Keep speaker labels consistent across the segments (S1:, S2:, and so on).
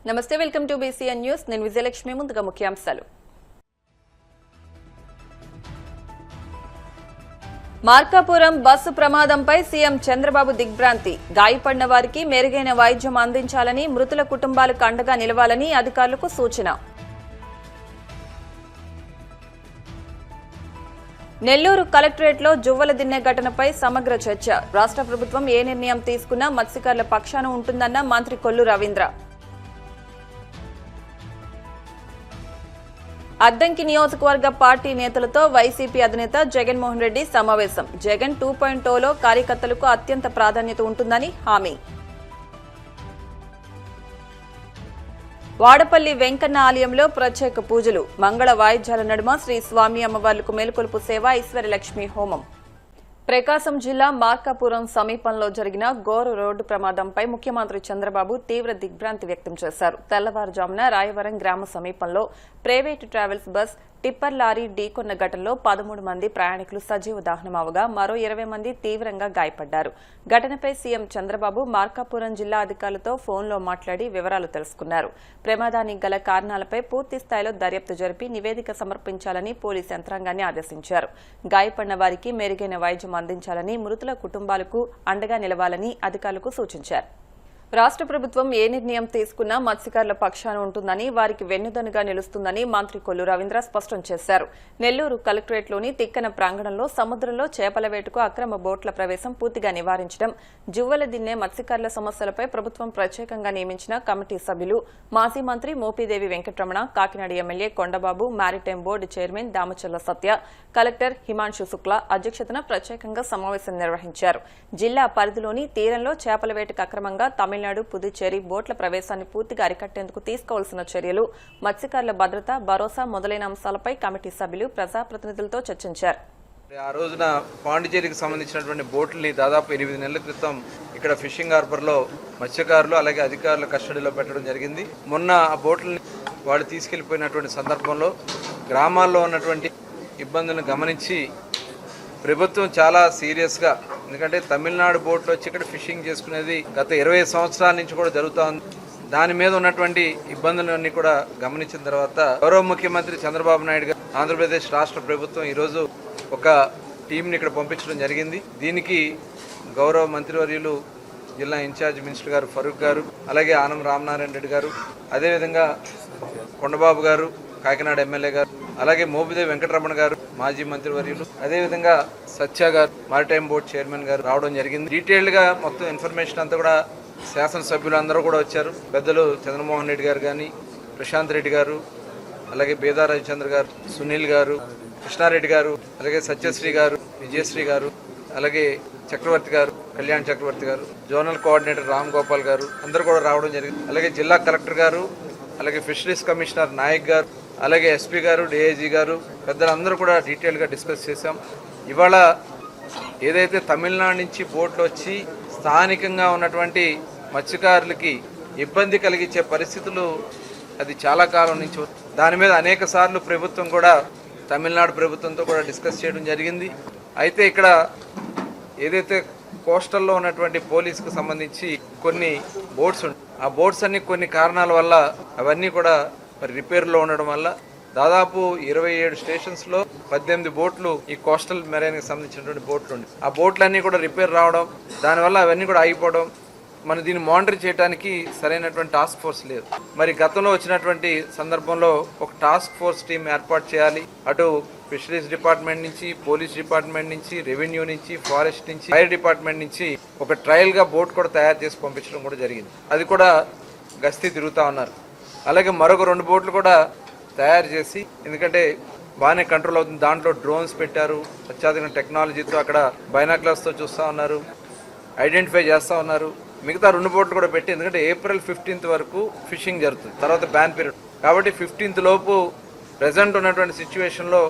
S1: నమస్తే, welcome to BCN news. నేను విజయలక్ష్మి. ముందుగా ముఖ్యాంశాలు. మార్కాపురం బస్సు ప్రమాదంపై సీఎం చంద్రబాబు దిగ్భ్రాంతి. గాయపడిన వారికి మెరుగైన వైద్యం అందించాలని, మృతుల కుటుంబాలకు అండగా నిలవాలని అధికారులకు సూచన. నెల్లూరు కలెక్టరేట్లో జువ్వల దిన్నె ఘటనపై సమగ్ర చర్చ. రాష్ట్ర ప్రభుత్వం ఏ నిర్ణయం తీసుకున్నా మత్స్యకారుల పక్షాన ఉంటుందన్న మంత్రి కొల్లు రవీంద్ర. అద్దంకి నియోజకవర్గ పార్టీ నేతలతో వైసీపీ అధినేత జగన్మోహన్ రెడ్డి సమావేశం. జగన్ 2.0లో కార్యకర్తలకు అత్యంత ప్రాధాన్యత ఉంటుందని హామీ. వాడపల్లి వెంకన్న ఆలయంలో ప్రత్యేక పూజలు. మంగళ వాయిద్యాల నడుమ శ్రీ స్వామి అమ్మవార్లకు మేలుకొలుపు సేవ, ఐశ్వర్యలక్ష్మి హోమం. ప్రకాశం జిల్లా మార్కాపురం సమీపంలో జరిగిన ఘోర రోడ్డు ప్రమాదంపై ముఖ్యమంత్రి చంద్రబాబు తీవ్ర దిగ్భ్రాంతి వ్యక్తం చేశారు. తెల్లవారుజామున రాయవరం గ్రామ సమీపంలో private travels bus tipper lorry ఢీకొన్న ఘటనలో 13 మంది ప్రయాణికులు సజీవ దహనమవగా మరో 20 మంది తీవ్రంగా గాయపడ్డారు. ఘటనపై సీఎం చంద్రబాబు మార్కాపురం జిల్లా అధికారులతో ఫోన్లో మాట్లాడి వివరాలు తెలుసుకున్నారు. ప్రమాదానికి గల కారణాలపై పూర్తి స్థాయిలో దర్యాప్తు జరిపి నివేదిక సమర్పించాలని పోలీసు యంత్రాంగాన్ని ఆదేశించారు. గాయపడిన వారికి మెరుగైన వైద్యం అందించాలని, మృతుల కుటుంబాలకు అండగా నిలవాలని అధికారులకు సూచించారు. రాష్ట్ర ప్రభుత్వం ఏ నిర్ణయం తీసుకున్నా మత్స్యకారుల పక్షాన ఉంటుందని, వారికి వెన్నుదన్నుగా నిలుస్తుందని మంత్రి కొల్లు రవీంద్ర స్పష్టం చేశారు. నెల్లూరు కలెక్టరేట్లోని తిక్కన ప్రాంగణంలో సముద్రంలో చేపల వేటకు అక్రమ బోట్ల ప్రవేశం పూర్తిగా నివారించడం, జువ్వల దిన్నె మత్స్యకారుల సమస్యలపై ప్రభుత్వం ప్రత్యేకంగా నియమించిన కమిటీ సభ్యులు మాజీ మంత్రి Mopidevi Venkataramana, Kakinada MLA Kondababu, maritime board chairman Damacharla Satya, collector Himanshu Shukla అధ్యక్షతన ప్రత్యేకంగా సమావేశం నిర్వహించారు. జిల్లా పరిధిలోని తీరంలో చేపల వేటకు అక్రమంగా తమిళనాడు, పుదుచ్చేరి బోట్ల ప్రవేశాన్ని పూర్తిగా అరికట్టేందుకు తీసుకోవాల్సిన చర్యలు, మత్స్యకారుల భద్రత, భరోసా మొదలైన అంశాలపై కమిటీ సభ్యులు ప్రజాప్రతినిధులతో చర్చించారు.
S2: ఆ రోజున పాండిచేరికి సంబంధించినటువంటి బోట్లని దాదాపు 8 నెలల క్రితం ఇక్కడ ఫిషింగ్ హార్బర్లో మత్స్యకారులు అలాగే అధికారుల కస్టడీలో పెట్టడం జరిగింది. మొన్న ఆ బోట్లని వాళ్ళు తీసుకెళ్లిపోయినటువంటి సందర్భంలో గ్రామాల్లో ఉన్నటువంటి ఇబ్బందులను గమనించి ప్రభుత్వం చాలా సీరియస్గా, ఎందుకంటే తమిళనాడు బోట్లు వచ్చి ఇక్కడ ఫిషింగ్ చేసుకునేది గత 20 సంవత్సరాల నుంచి కూడా జరుగుతూ ఉంది. దాని మీద ఉన్నటువంటి ఇబ్బందులన్నీ కూడా గమనించిన తర్వాత గౌరవ ముఖ్యమంత్రి చంద్రబాబు నాయుడు గారు, ఆంధ్రప్రదేశ్ రాష్ట్ర ప్రభుత్వం ఈరోజు ఒక టీంని ఇక్కడ పంపించడం జరిగింది. దీనికి గౌరవ మంత్రివర్యులు జిల్లా ఇన్ఛార్జ్ మినిస్టర్ గారు ఫరూక్ గారు, అలాగే ఆనం రామనారాయణ రెడ్డి గారు, అదేవిధంగా కొండబాబు గారు కాకినాడ ఎమ్మెల్యే గారు, అలాగే మోపిదేవి వెంకటరమణ గారు మాజీ మంత్రివర్యులు, అదేవిధంగా సత్య గారు మారిటైమ్ బోర్డు చైర్మన్ గారు రావడం జరిగింది. డీటెయిల్డ్గా మొత్తం ఇన్ఫర్మేషన్ అంతా కూడా శాసనసభ్యులు అందరూ కూడా వచ్చారు. పెద్దలు చంద్రమోహన్ రెడ్డి గారు కానీ, ప్రశాంత్ రెడ్డి గారు, అలాగే బేదా రవిచంద్ర గారు, సునీల్ గారు, కృష్ణారెడ్డి గారు, అలాగే సత్యశ్రీ గారు, విజయశ్రీ గారు, అలాగే చక్రవర్తి గారు, కళ్యాణ్ చక్రవర్తి గారు, జోనల్ కోఆర్డినేటర్ రామ్ గోపాల్ గారు అందరూ కూడా రావడం జరిగింది. అలాగే జిల్లా కలెక్టర్ గారు, అలాగే ఫిషరీస్ కమిషనర్ నాయక్ గారు, అలాగే ఎస్పీ గారు, డిఐజీ గారు, పెద్దలందరూ కూడా డీటెయిల్గా డిస్కస్ చేశాం. ఇవాళ ఏదైతే తమిళనాడు నుంచి బోట్లు వచ్చి స్థానికంగా ఉన్నటువంటి మత్స్యకారులకి ఇబ్బంది కలిగించే పరిస్థితులు అది చాలా కాలం నుంచి, దాని మీద అనేక సార్లు ప్రభుత్వం కూడా తమిళనాడు ప్రభుత్వంతో కూడా డిస్కస్ చేయడం జరిగింది. అయితే ఇక్కడ ఏదైతే కోస్టల్లో ఉన్నటువంటి పోలీసుకు సంబంధించి కొన్ని బోట్స్ ఉంటాయి, ఆ బోట్స్ అన్ని కొన్ని కారణాల వల్ల అవన్నీ కూడా మరి రిపేర్లో ఉండడం వల్ల దాదాపు 27 స్టేషన్స్లో 18 బోట్లు ఈ కోస్టల్ మెరైన్కి సంబంధించినటువంటి బోట్లు ఉన్నాయి. ఆ బోట్లన్నీ కూడా రిపేర్ రావడం, దానివల్ల అవన్నీ కూడా ఆగిపోవడం, మనం దీన్ని మానిటర్ చేయడానికి సరైనటువంటి టాస్క్ ఫోర్స్ లేదు. మరి గతంలో వచ్చినటువంటి సందర్భంలో ఒక టాస్క్ ఫోర్స్ టీం ఏర్పాటు చేయాలి. అటు ఫిషరీస్ డిపార్ట్మెంట్ నుంచి, పోలీస్ డిపార్ట్మెంట్ నుంచి, రెవెన్యూ నుంచి, ఫారెస్ట్ నుంచి, ఫైర్ డిపార్ట్మెంట్ నుంచి ఒక ట్రయల్గా బోట్ కూడా తయారు చేసి పంపించడం కూడా జరిగింది. అది కూడా గస్తీ తిరుగుతూ ఉన్నారు. అలాగే మరొక 2 బోట్లు కూడా తయారు చేసి, ఎందుకంటే బాగానే కంట్రోల్ అవుతుంది, దాంట్లో డ్రోన్స్ పెట్టారు, అత్యాధునిక టెక్నాలజీతో అక్కడ బైనాక్లర్స్తో చూస్తూ ఉన్నారు, ఐడెంటిఫై చేస్తూ ఉన్నారు. మిగతా 2 బోట్లు కూడా పెట్టి, ఎందుకంటే ఏప్రిల్ 15th వరకు ఫిషింగ్ జరుగుతుంది, తర్వాత బ్యాన్ పీరియడ్ కాబట్టి 15th లోపు ప్రజెంట్ ఉన్నటువంటి సిచ్యువేషన్లో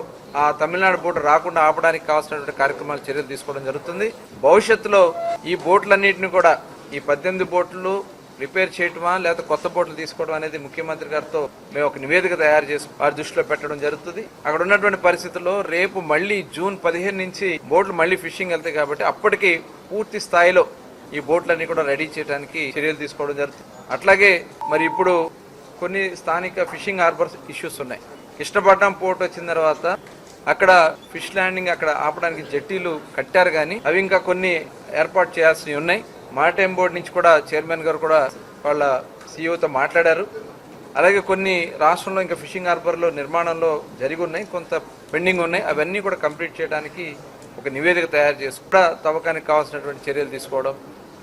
S2: ఆ తమిళనాడు బోటు రాకుండా ఆపడానికి కావాల్సినటువంటి కార్యక్రమాలు, చర్యలు తీసుకోవడం జరుగుతుంది. భవిష్యత్తులో ఈ బోట్లన్నింటినీ కూడా, ఈ 18 బోట్లు రిపేర్ చేయటమా లేకపోతే కొత్త బోట్లు తీసుకోవడం అనేది ముఖ్యమంత్రి గారితో మేము ఒక నివేదిక తయారు చేసి వారి దృష్టిలో పెట్టడం జరుగుతుంది. అక్కడ ఉన్నటువంటి పరిస్థితుల్లో రేపు మళ్ళీ జూన్ 15 నుంచి బోట్లు మళ్ళీ ఫిషింగ్ వెళ్తాయి కాబట్టి అప్పటికి పూర్తి స్థాయిలో ఈ బోట్లన్నీ కూడా రెడీ చేయడానికి చర్యలు తీసుకోవడం జరుగుతుంది. అట్లాగే మరి ఇప్పుడు కొన్ని స్థానిక ఫిషింగ్ హార్బర్ ఇష్యూస్ ఉన్నాయి. కృష్ణపట్నం పోర్ట్ వచ్చిన తర్వాత అక్కడ ఫిష్ ల్యాండింగ్ అక్కడ ఆపడానికి జట్టీలు కట్టారు, కానీ అవి ఇంకా కొన్ని ఏర్పాటు చేయాల్సినవి ఉన్నాయి. మారిటైమ్ బోర్డు నుంచి కూడా చైర్మన్ గారు కూడా వాళ్ళ సీఈఓతో మాట్లాడారు. అలాగే కొన్ని రాష్ట్రంలో ఇంకా ఫిషింగ్ హార్బర్లో నిర్మాణంలో జరిగి ఉన్నాయి, కొంత పెండింగ్ ఉన్నాయి. అవన్నీ కూడా కంప్లీట్ చేయడానికి ఒక నివేదిక తయారు చేసి కూడా తవ్వకానికి కావాల్సినటువంటి చర్యలు తీసుకోవడం.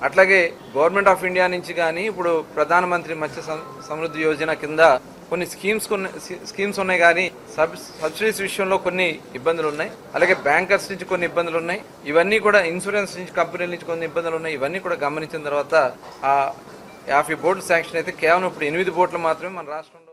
S2: అట్లాగే గవర్నమెంట్ ఆఫ్ ఇండియా నుంచి కానీ ఇప్పుడు ప్రధానమంత్రి మత్స్య సమృద్ధి యోజన కింద కొన్ని స్కీమ్స్ ఉన్నాయి, కానీ సబ్సిడీస్ విషయంలో కొన్ని ఇబ్బందులు ఉన్నాయి. అలాగే బ్యాంకర్స్ నుంచి కొన్ని ఇబ్బందులు ఉన్నాయి. ఇవన్నీ కూడా ఇన్సూరెన్స్ నుంచి కంపెనీల నుంచి కొన్ని ఇబ్బందులు ఉన్నాయి. ఇవన్నీ కూడా గమనించిన తర్వాత ఆ 50 బోట్లు శాంక్షన్ అయితే కేవలం ఇప్పుడు 8 బోట్లు మాత్రమే మన రాష్ట్రంలో.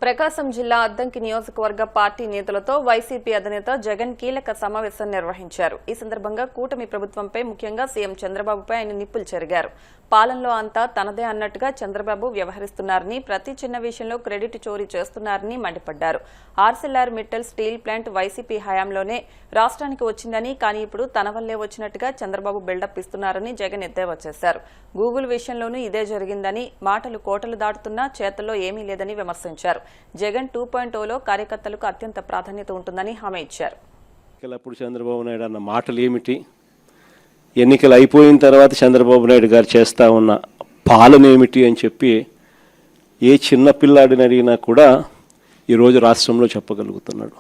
S1: ప్రకాశం జిల్లా అద్దంకి నియోజకవర్గ పార్టీ నేతలతో వైసీపీ అధినేత జగన్ కీలక సమావేశం నిర్వహించారు. ఈ సందర్భంగా కూటమి ప్రభుత్వంపై, ముఖ్యంగా సీఎం చంద్రబాబుపై ఆయన నిప్పులు చెరిగారు. పాలనలో అంతా తనదే అన్నట్టుగా చంద్రబాబు వ్యవహరిస్తున్నారని, ప్రతి చిన్న విషయంలో క్రెడిట్ చోరీ చేస్తున్నారని మండిపడ్డారు. ఆర్సెల్ఆర్ మిట్టల్ స్టీల్ ప్లాంట్ వైసీపీ హయాంలోనే రాష్ట్రానికి వచ్చిందని, కానీ ఇప్పుడు తన వల్లే వచ్చినట్టుగా చంద్రబాబు బిల్డప్ ఇస్తున్నారని జగన్ ఎద్దేవా చేశారు. గూగుల్ విషయంలోనూ ఇదే జరిగిందని, మాటలు కోటలు దాటుతున్నా చేతల్లో ఏమీ లేదని విమర్శించారు. జగన్ 2.0లో కార్యకర్తలకు అత్యంత ప్రాధాన్యత ఉంటుందని హామీ ఇచ్చారు.
S3: అప్పుడు చంద్రబాబు నాయుడు అన్న మాటలు ఏమిటి, ఎన్నికలు అయిపోయిన తర్వాత చంద్రబాబు నాయుడు గారు చేస్తూ ఉన్న పాలన ఏమిటి అని చెప్పి ఏ చిన్న పిల్లాడిని అడిగినా కూడా ఈరోజు రాష్ట్రంలో చెప్పగలుగుతున్నాడు.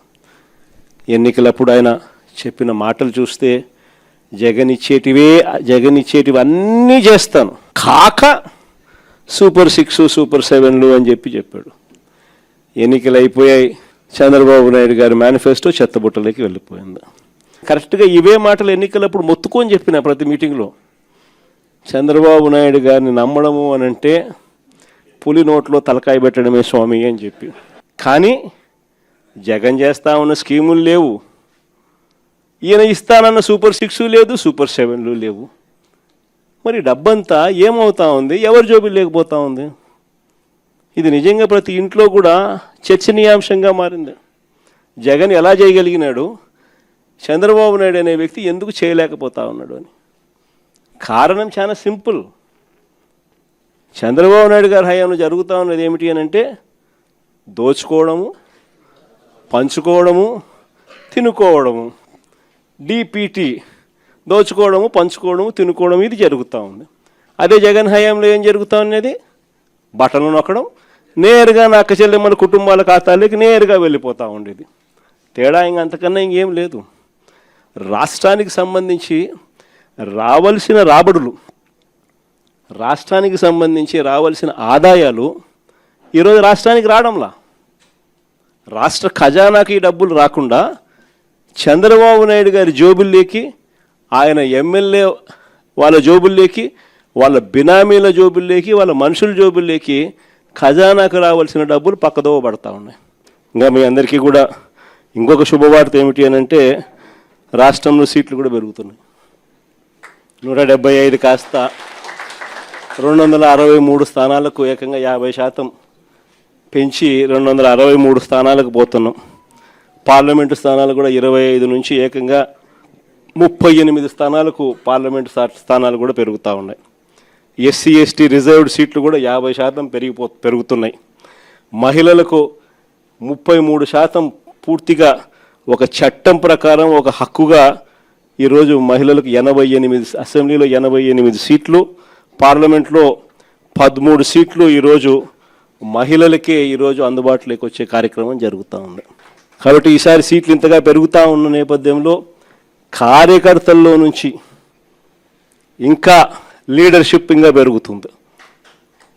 S3: ఎన్నికలప్పుడు ఆయన చెప్పిన మాటలు చూస్తే జగన్ ఇచ్చేటివి అన్నీ చేస్తాను కాక సూపర్ 6 సూపర్ 7లు అని చెప్పాడు. ఎన్నికలు అయిపోయాయి, చంద్రబాబు నాయుడు గారి మేనిఫెస్టో చెత్తబుట్టలోకి వెళ్ళిపోయింది. కరెక్ట్గా ఇవే మాటలు ఎన్నికలప్పుడు మొత్తుకొని చెప్పిన ప్రతి మీటింగ్లో. చంద్రబాబు నాయుడు గారిని నమ్మడము అని అంటే పులి నోట్లో తలకాయ పెట్టడమే స్వామి అని చెప్పి. కానీ జగన్ చేస్తా ఉన్న స్కీములు లేవు, ఈయన ఇస్తానన్న సూపర్ 6 లేదు, సూపర్ 7లు లేవు. మరి డబ్బంతా ఏమవుతా ఉంది, ఎవరి జోబులు లేకపోతా ఉంది? ఇది నిజంగా ప్రతి ఇంట్లో కూడా చర్చనీయాంశంగా మారింది. జగన్ ఎలా చేయగలిగినాడు, చంద్రబాబు నాయుడు అనే వ్యక్తి ఎందుకు చేయలేకపోతా ఉన్నాడు అని. కారణం చాలా సింపుల్. చంద్రబాబు నాయుడు గారి హయాంలో జరుగుతూ ఉన్నది ఏమిటి అని అంటే దోచుకోవడము, పంచుకోవడము, తినుకోవడము. డిపిటి, దోచుకోవడము, పంచుకోవడము, తినుకోవడం, ఇది జరుగుతూ ఉంది. అదే జగన్ హయాంలో ఏం జరుగుతూ ఉన్నది, బట్టలు నొక్కడం, నేరుగా నా అక్క చెల్లెమ్మల కుటుంబాల ఖాతాలోకి నేరుగా వెళ్ళిపోతూ ఉండేది. తేడా అంతకన్నా ఇంకేం లేదు. రాష్ట్రానికి సంబంధించి రావాల్సిన రాబడులు, రాష్ట్రానికి సంబంధించి రావాల్సిన ఆదాయాలు ఈరోజు రాష్ట్రానికి రావడంలా. రాష్ట్ర ఖజానాకి డబ్బులు రాకుండా చంద్రబాబు నాయుడు గారి జోబుల్లోకి, ఆయన ఎమ్మెల్యే వాళ్ళ జోబుల్లోకి, వాళ్ళ బినామీల జోబుల్లోకి, వాళ్ళ మనుషుల జోబుల్లోకి ఖజానాకు రావాల్సిన డబ్బులు పక్కదోవ పడతా ఉన్నాయి. ఇంకా మీ అందరికీ కూడా ఇంకొక శుభవార్త ఏమిటి అని అంటే రాష్ట్రంలో సీట్లు కూడా పెరుగుతున్నాయి. 175 కాస్త 263 స్థానాలకు ఏకంగా 50% పెంచి 263 స్థానాలకు పోతున్నాం. పార్లమెంటు స్థానాలు కూడా 25 నుంచి ఏకంగా 38 స్థానాలకు పార్లమెంటు స్థానాలు కూడా పెరుగుతూ ఉన్నాయి. ఎస్సీ ఎస్టీ రిజర్వ్డ్ సీట్లు కూడా 50% పెరుగుతున్నాయి. మహిళలకు 33% పూర్తిగా ఒక చట్టం ప్రకారం ఒక హక్కుగా ఈరోజు మహిళలకు 88 అసెంబ్లీలో 88 సీట్లు, పార్లమెంట్లో 13 సీట్లు ఈరోజు మహిళలకే ఈరోజు అందుబాటులోకి వచ్చే కార్యక్రమం జరుగుతూ ఉంది. కాబట్టి ఈసారి సీట్లు ఇంతగా పెరుగుతూ ఉన్న నేపథ్యంలో కార్యకర్తల్లో నుంచి ఇంకా లీడర్షిప్ ఇంకా పెరుగుతుంది.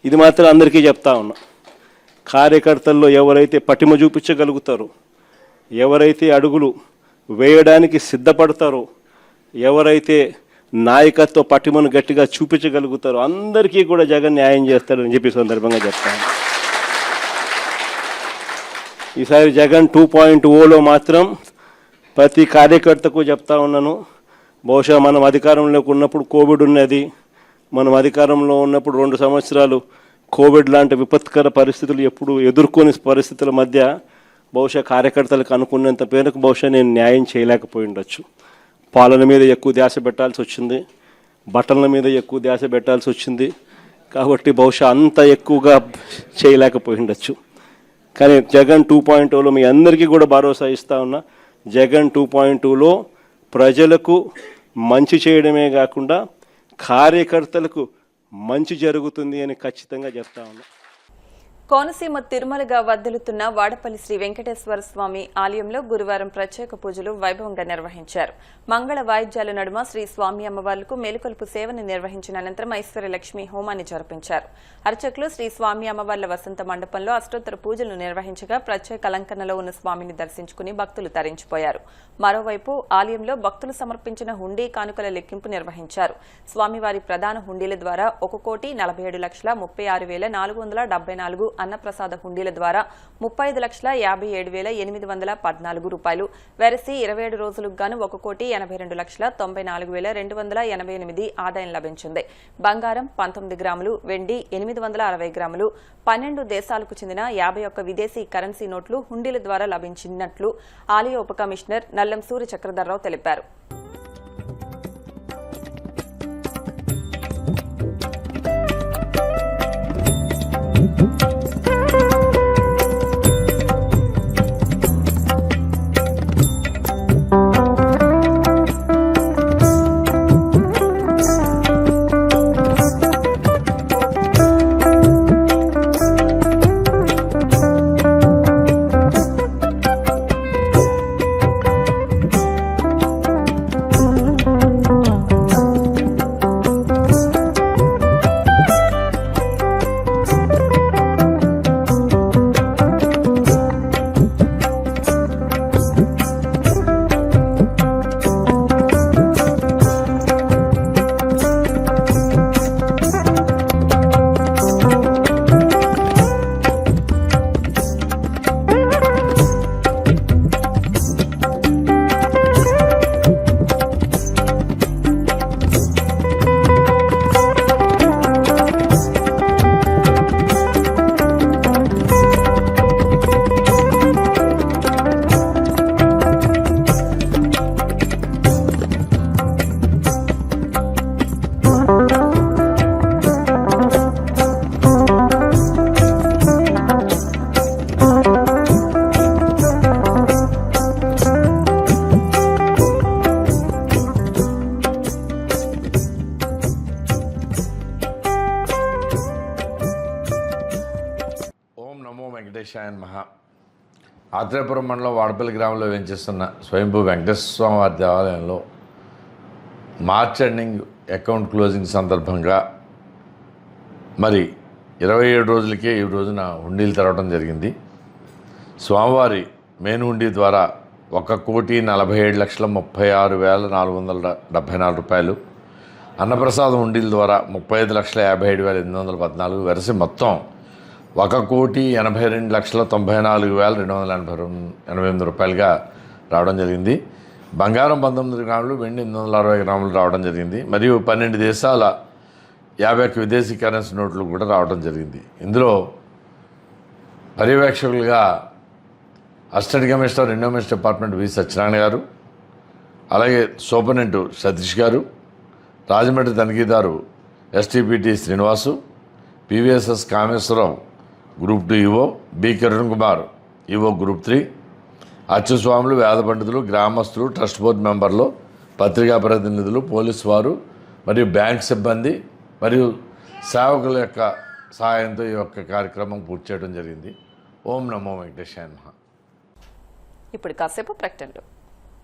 S3: ఇది మాత్రం అందరికీ చెప్తా ఉన్నా. కార్యకర్తల్లో ఎవరైతే పటిమ చూపించగలుగుతారో, ఎవరైతే అడుగులు వేయడానికి సిద్ధపడతారో, ఎవరైతే నాయకత్వ పటిమను గట్టిగా చూపించగలుగుతారో అందరికీ కూడా జగన్ న్యాయం చేస్తారని చెప్పి సందర్భంగా చెప్తాను. ఈసారి జగన్ 2.0లో మాత్రం ప్రతి కార్యకర్తకు చెప్తా ఉన్నాను. బహుశా మనం అధికారంలోకి ఉన్నప్పుడు కోవిడ్ ఉన్నది, మనం అధికారంలో ఉన్నప్పుడు 2 సంవత్సరాలు కోవిడ్ లాంటి విపత్కర పరిస్థితులు ఎప్పుడు ఎదుర్కొని పరిస్థితుల మధ్య బహుశా కార్యకర్తలకు అనుకున్నంత పేరుకు బహుశా నేను న్యాయం చేయలేకపోయి ఉండొచ్చు. పాలన మీద ఎక్కువ ధ్యాస పెట్టాల్సి వచ్చింది, బట్టల మీద ఎక్కువ ధ్యాస పెట్టాల్సి వచ్చింది. కాబట్టి బహుశా అంత ఎక్కువగా చేయలేకపోయి ఉండొచ్చు. కానీ జగన్ 2.0లో మీ అందరికీ కూడా భరోసా ఇస్తా ఉన్నా, జగన్ 2.0లో ప్రజలకు మంచి చేయడమే కాకుండా కార్యకర్తలకు మంచి జరుగుతుంది అని ఖచ్చితంగా చెప్తా ఉన్నా.
S1: కోనసీమ తిరుమలగా వర్ధిల్లుతున్న వాడపల్లి శ్రీ వెంకటేశ్వర స్వామి ఆలయంలో గురువారం ప్రత్యేక పూజలు వైభవంగా నిర్వహించారు. మంగళ వాయిద్యాల నడుమ శ్రీ స్వామి అమ్మవార్లకు మేలుకొలుపు సేవను నిర్వహించిన అనంతరం ఐశ్వర్యలక్ష్మి హోమాన్ని జరిపించారు. అర్చకులు శ్రీ స్వామి అమ్మవార్ల వసంత మండపంలో అష్టోత్తర పూజలు నిర్వహించగా ప్రత్యేక అలంకరణలో ఉన్న స్వామిని దర్శించుకుని భక్తులు తరించిపోయారు. మరోవైపు ఆలయంలో భక్తులు సమర్పించిన హుండీ కానుకల లెక్కింపు నిర్వహించారు. స్వామివారి ప్రధాన హుండీల ద్వారా 1,47,36,474 అన్నప్రసాద హుండీల ద్వారా 35,57,814 రూపాయలు, వెరసి 27 రోజులకు గాను 1,82,94,288 ఆదాయం లభించింది. బంగారం 19 గ్రాములు, వెండి 860 గ్రాములు, 12 దేశాలకు చెందిన 51 విదేశీ కరెన్సీ నోట్లు హుండీల ద్వారా లభించినట్లు ఆలయ ఉప కమిషనర్ నల్లం సూర్య చక్రధర్రావు తెలిపారు.
S4: వెంకటేశాయన్ మహా. ఆత్రేయపురం మండలం వాడపల్లి గ్రామంలో వేంచేస్తున్న స్వయంభూ వెంకటేశ్వర స్వామి వారి దేవాలయంలో మార్చ్ ఎండింగ్ అకౌంట్ క్లోజింగ్ సందర్భంగా మరి 27 రోజులకే ఈ రోజున హుండీలు తెరవడం జరిగింది. స్వామివారి మెయిన్ హుండీ ద్వారా 1,47,36,474 రూపాయలు, అన్నప్రసాదం హుండీల ద్వారా 35,57,814, వెరసి మొత్తం 1,82,94,288 రూపాయలుగా రావడం జరిగింది. బంగారం 19 గ్రాములు, వెండి 860 గ్రాములు రావడం జరిగింది. మరియు 12 దేశాల 51 విదేశీ కరెన్సీ నోట్లు కూడా రావడం జరిగింది. ఇందులో పర్యవేక్షకులుగా assistant commissioner endowments department V Satyanarayana గారు, అలాగే సూపరింటెండెంట్ సతీష్ గారు, రాజమండ్రి తనిఖీదారు STPT Srinivasu, PVSS Kameswararao group 2 EO, B Kiran Kumar EO group 3, అచ్యుస్వాములు, వేద పండితులు, గ్రామస్తులు, ట్రస్ట్ బోర్డు మెంబర్లు, పత్రికా ప్రతినిధులు, పోలీసు వారు మరియు బ్యాంక్ సిబ్బంది మరియు సేవకుల యొక్క సహాయంతో ఈ యొక్క కార్యక్రమం పూర్తి చేయడం జరిగింది. ఓం నమో వెంకటేశాయ నమః.
S1: ఇప్పుడు కాసేపు ప్రకటనలు.